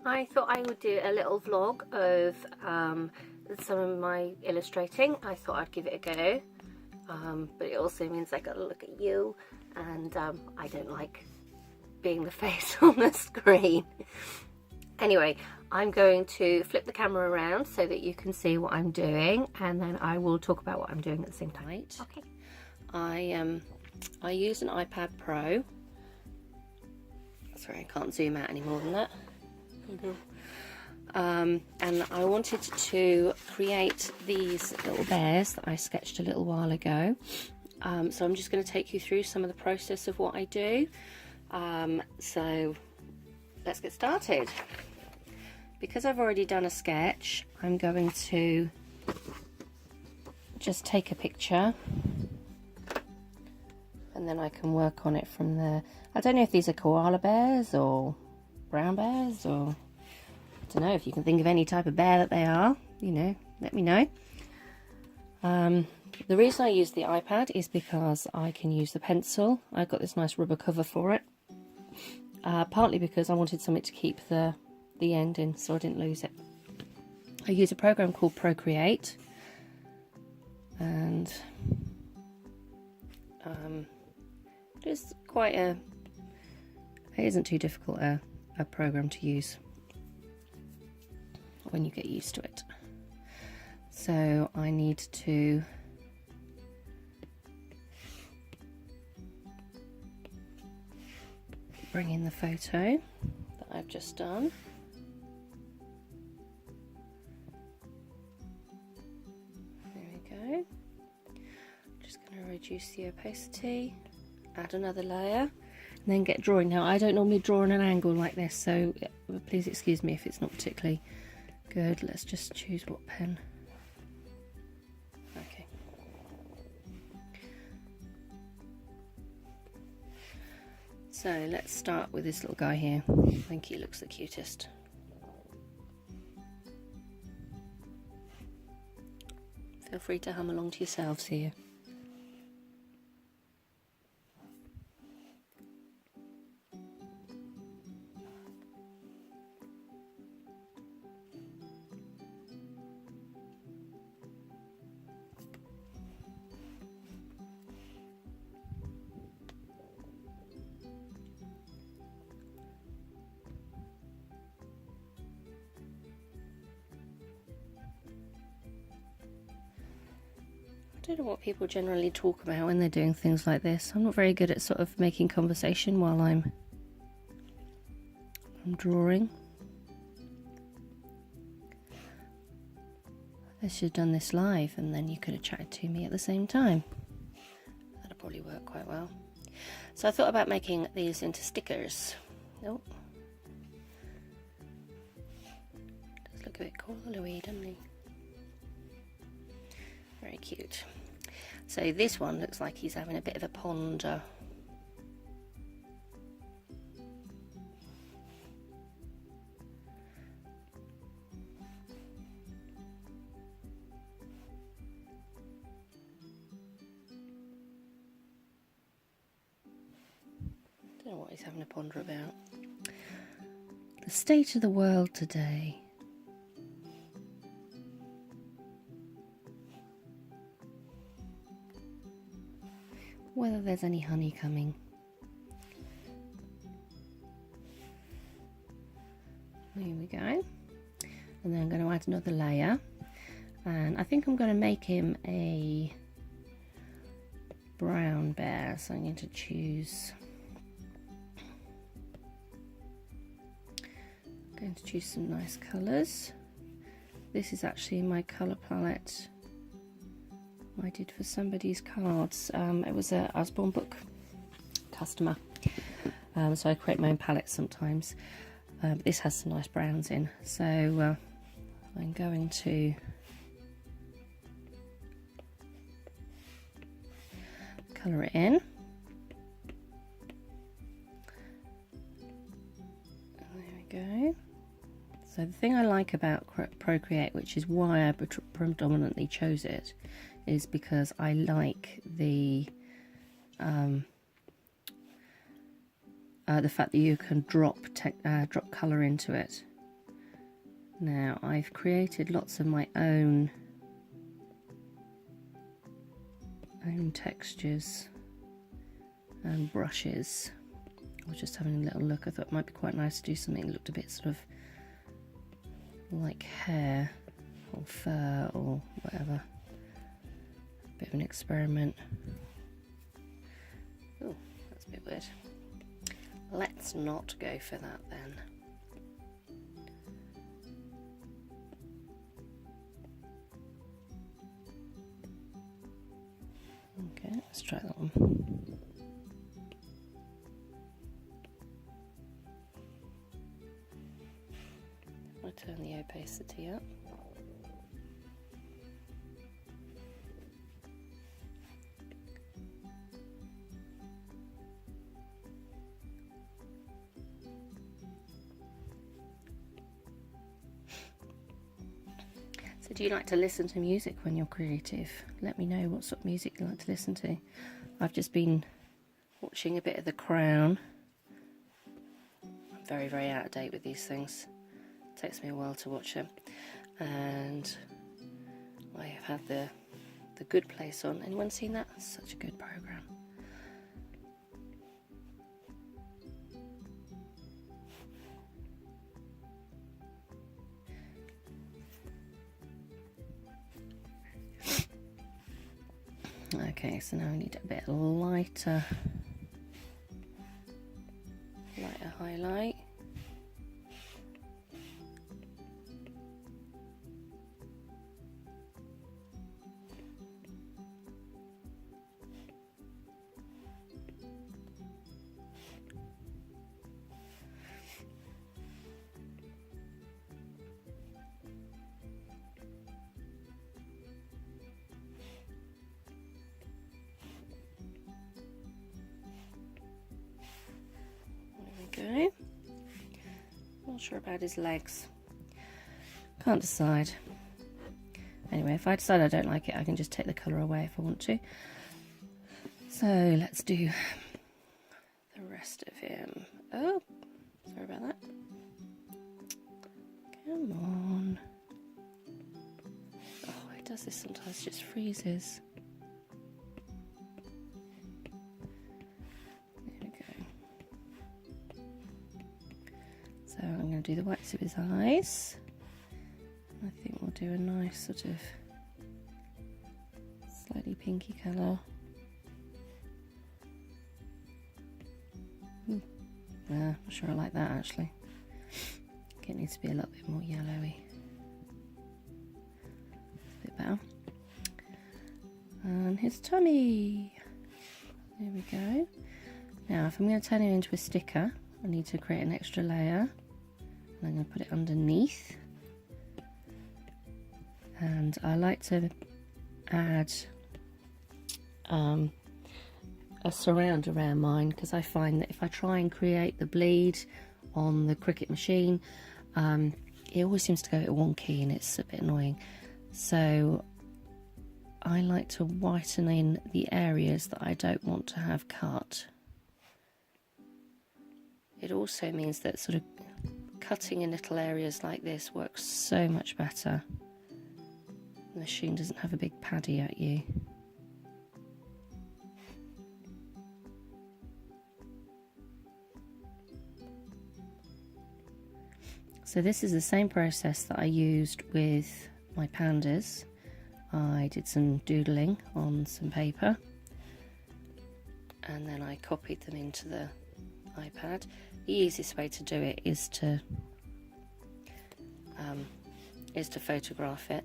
I thought I would do a little vlog of some of my illustrating. I thought I'd give it a go, but it also means I gotta look at you, and I don't like being the face on the screen. Anyway, I'm going to flip the camera around so that you can see what I'm doing, and then I will talk about what I'm doing at the same time. Okay. I use an iPad Pro. Sorry, I can't zoom out any more than that. And I wanted to create these little bears that I sketched a little while ago. So I'm just going to take you through some of the process of what I do. So let's get started. Because I've already done a sketch, I'm going to just take a picture and then I can work on it from there. I don't know if these are koala bears or brown bears, or I don't know, if you can think of any type of bear that they are, you know, let me know. The reason I use the iPad is because I can use the pencil. I've got this nice rubber cover for it, partly because I wanted something to keep the end in so I didn't lose it. I use a program called Procreate, and it's quite it isn't too difficult a program to use when you get used to it. So I need to bring in the photo that I've just done. There we go. Just going to reduce the opacity, add another layer, and then get drawing. Now I don't normally draw on an angle like this, so please excuse me if it's not particularly good. Let's just choose what pen. Okay. So let's start with this little guy here. I think he looks the cutest. Feel free to hum along to yourselves here. I don't know what people generally talk about when they're doing things like this. I'm not very good at sort of making conversation while I'm drawing. I should have done this live and then you could have chatted to me at the same time. That'd probably work quite well. So I thought about making these into stickers. Nope. Does look a bit cool-y, doesn't he? Very cute. So this one looks like he's having a bit of a ponder. Don't know what he's having a ponder about. The state of the world today. Whether there's any honey coming. Here we go. And then I'm going to add another layer. And I think I'm going to make him a brown bear. So I'm going to choose... some nice colours. This is actually my colour palette I did for somebody's cards. It was a Osborne book customer, so I create my own palettes sometimes. This has some nice browns in, so I'm going to colour it in. There we go. So the thing I like about Procreate, which is why I predominantly chose it, is because I like the fact that you can drop colour into it. Now I've created lots of my own textures and brushes. I was just having a little look. I thought it might be quite nice to do something that looked a bit sort of like hair or fur or whatever. A bit of an experiment. Oh, that's a bit weird. Let's not go for that then. Okay, let's try that one. I'll turn the opacity up. So do you like to listen to music when you're creative? Let me know what sort of music you like to listen to. I've just been watching a bit of The Crown. I'm very, very out of date with these things. It takes me a while to watch them. And I have had the Good Place on. Anyone seen that? It's such a good programme. Okay, so now we need a bit lighter highlight. Go. Not sure about his legs. Can't decide. Anyway, if I decide I don't like it, I can just take the colour away if I want to. So let's do the rest of him. Oh, sorry about that. Come on. Oh, it does this sometimes, just freezes. So I'm going to do the whites of his eyes. I think we'll do a nice sort of slightly pinky colour. Not sure I like that actually. I think it needs to be a little bit more yellowy. A bit better. And his tummy. There we go. Now if I'm going to turn it into a sticker, I need to create an extra layer. And I'm going to put it underneath. And I like to add a surround around mine, because I find that if I try and create the bleed on the Cricut machine, it always seems to go at one key and it's a bit annoying. So I like to whiten in the areas that I don't want to have cut. It also means that sort of cutting in little areas like this works so much better. The machine doesn't have a big paddy at you. So this is the same process that I used with my pandas. I did some doodling on some paper and then I copied them into the iPad. The easiest way to do it is to photograph it,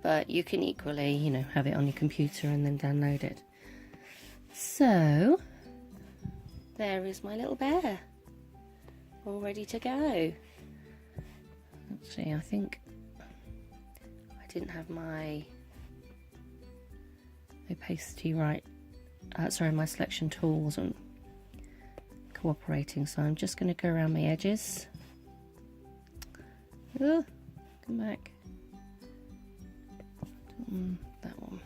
but you can equally, you know, have it on your computer and then download it. So there is my little bear, all ready to go. Actually, I think I didn't have my opacity right. Sorry, my selection tool wasn't cooperating, so I'm just going to go around my edges. Oh, come back. That one.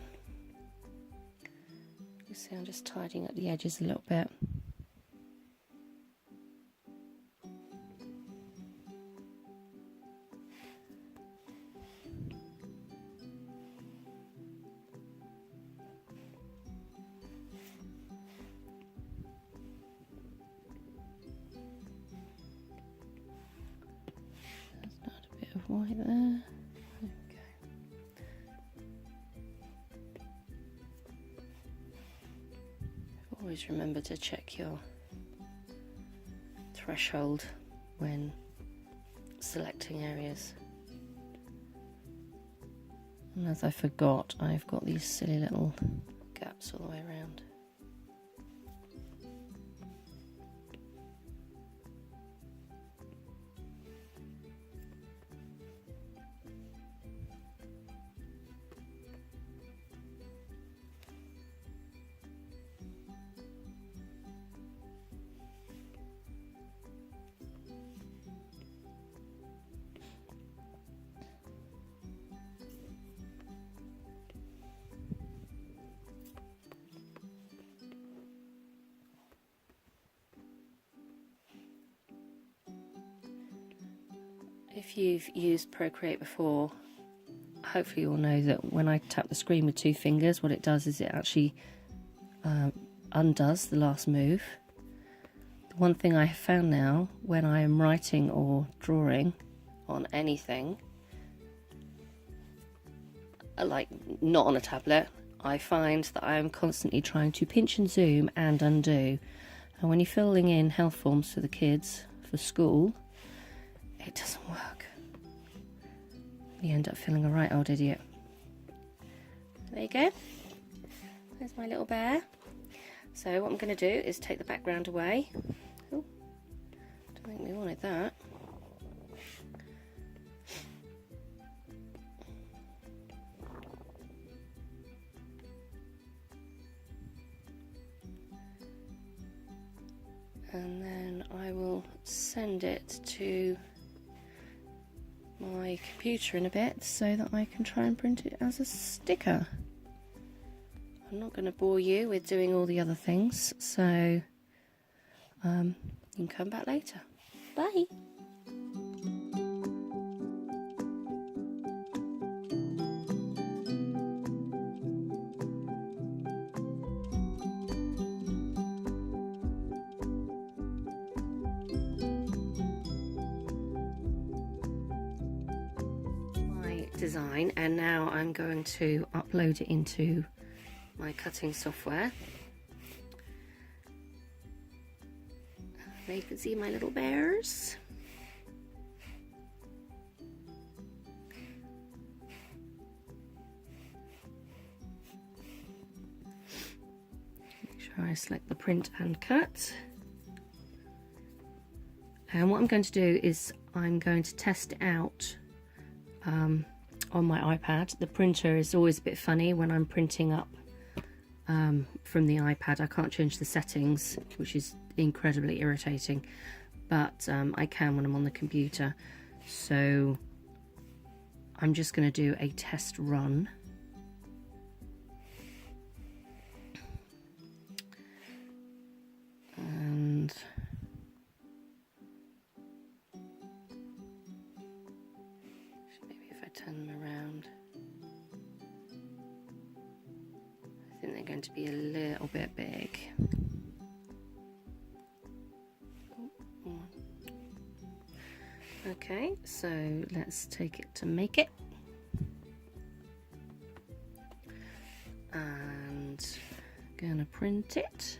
You see, I'm just tidying up the edges a little bit. quite there. Always remember to check your threshold when selecting areas. And as I forgot, I've got these silly little gaps all the way around. If you've used Procreate before, hopefully you'll know that when I tap the screen with 2 fingers, what it does is it actually undoes the last move. The one thing I have found now, when I am writing or drawing on anything, like not on a tablet, I find that I am constantly trying to pinch and zoom and undo. And when you're filling in health forms for the kids for school, it doesn't work. You end up feeling a right old idiot. There you go. There's my little bear. So what I'm going to do is take the background away. Oh, don't think we wanted that. And then I will send it to my computer in a bit so that I can try and print it as a sticker. I'm not going to bore you with doing all the other things, so you can come back later. Bye! Design, and now I'm going to upload it into my cutting software. There you can see my little bears. Make sure I select the print and cut. And what I'm going to do is I'm going to test it out on my iPad. The printer is always a bit funny when I'm printing up from the iPad. I can't change the settings, which is incredibly irritating, but I can when I'm on the computer. So I'm just going to do a test run. And turn them around. I think they're going to be a little bit big. Okay, so let's take it to make it. And gonna print it.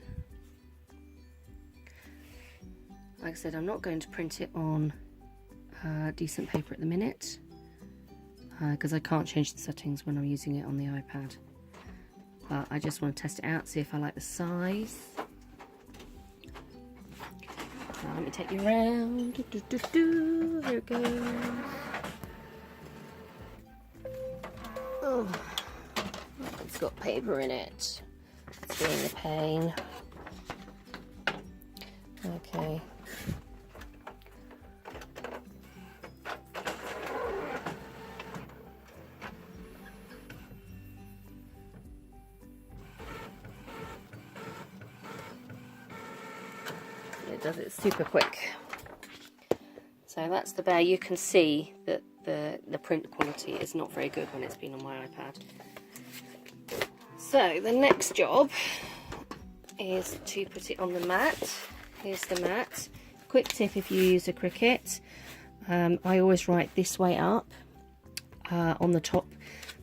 Like I said, I'm not going to print it on decent paper at the minute, because I can't change the settings when I'm using it on the iPad. But I just want to test it out, see if I like the size. Now let me take you around. Here it goes. Oh, it's got paper in it. It's being a pain. Okay. It does it super quick. So that's the bear. You can see that the print quality is not very good when it's been on my iPad. So the next job is to put it on the mat. Here's the mat. Quick tip if you use a Cricut, I always write this way up on the top,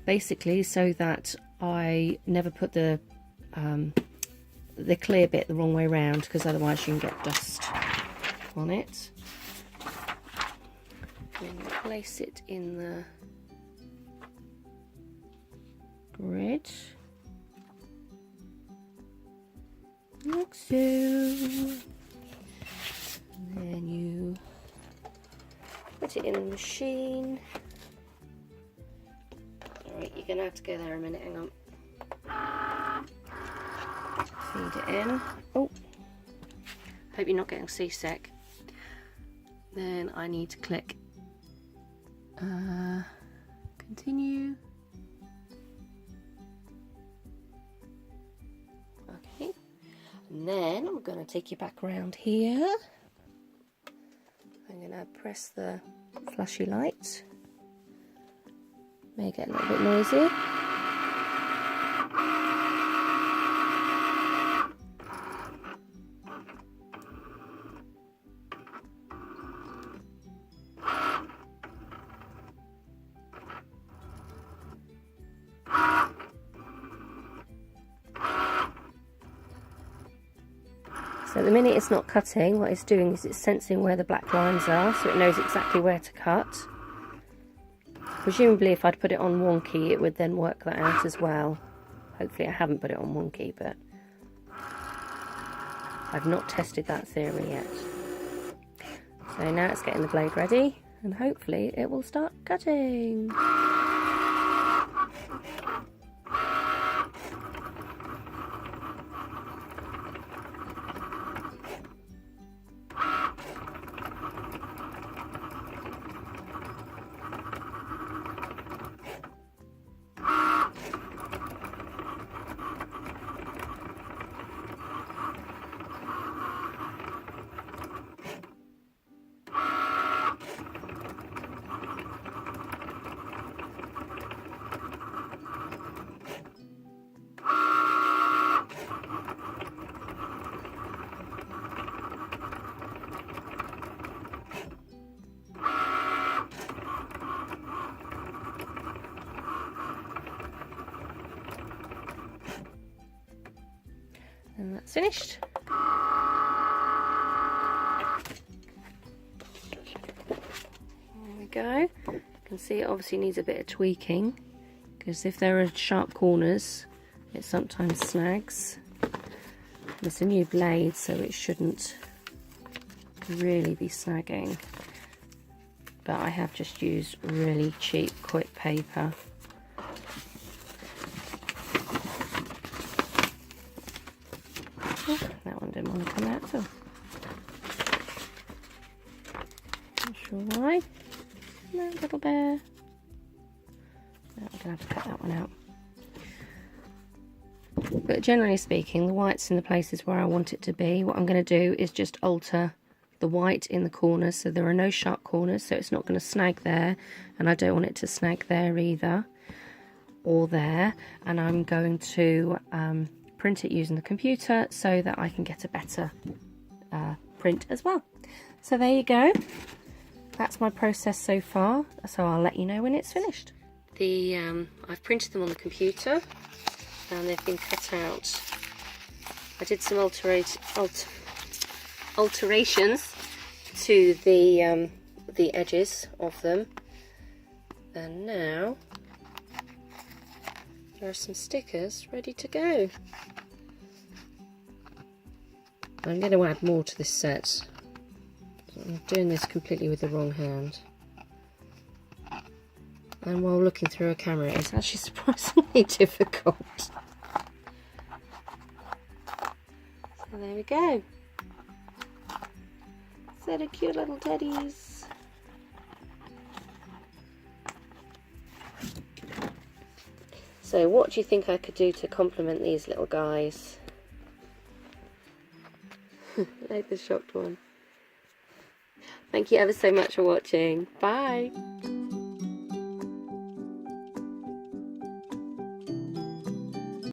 basically so that I never put the clear bit the wrong way around, because otherwise you can get dust on it. Then you place it in the grid like so, and then you put it in the machine. Alright, you're gonna have to go there a minute, hang on. Feed it in. Oh, hope you're not getting seasick. Then I need to click continue. Okay, and then I'm going to take you back around here. I'm going to press the flashy light. May get a little bit noisy. So at the minute it's not cutting, what it's doing is it's sensing where the black lines are, so it knows exactly where to cut. Presumably if I'd put it on wonky it would then work that out as well. Hopefully I haven't put it on wonky, but I've not tested that theory yet. So now it's getting the blade ready and hopefully it will start cutting. And that's finished. There we go. You can see it obviously needs a bit of tweaking, because if there are sharp corners it sometimes snags. It's a new blade so it shouldn't really be snagging, but I have just used really cheap quick paper. That one didn't want to come out, so not sure why. No, little bear. No, I'm gonna have to cut that one out. But generally speaking, the white's in the places where I want it to be. What I'm going to do is just alter the white in the corners so there are no sharp corners, so it's not going to snag there, and I don't want it to snag there either, or there. And I'm going to print it using the computer so that I can get a better print as well. So there you go, that's my process so far, so I'll let you know when it's finished. I've printed them on the computer and they've been cut out. I did some alterations to the edges of them, and now there are some stickers ready to go. I'm going to add more to this set. I'm doing this completely with the wrong hand. And while looking through a camera, it's actually surprisingly difficult. So there we go. Set of cute little teddies. So what do you think I could do to compliment these little guys? Like the shocked one. Thank you ever so much for watching. Bye!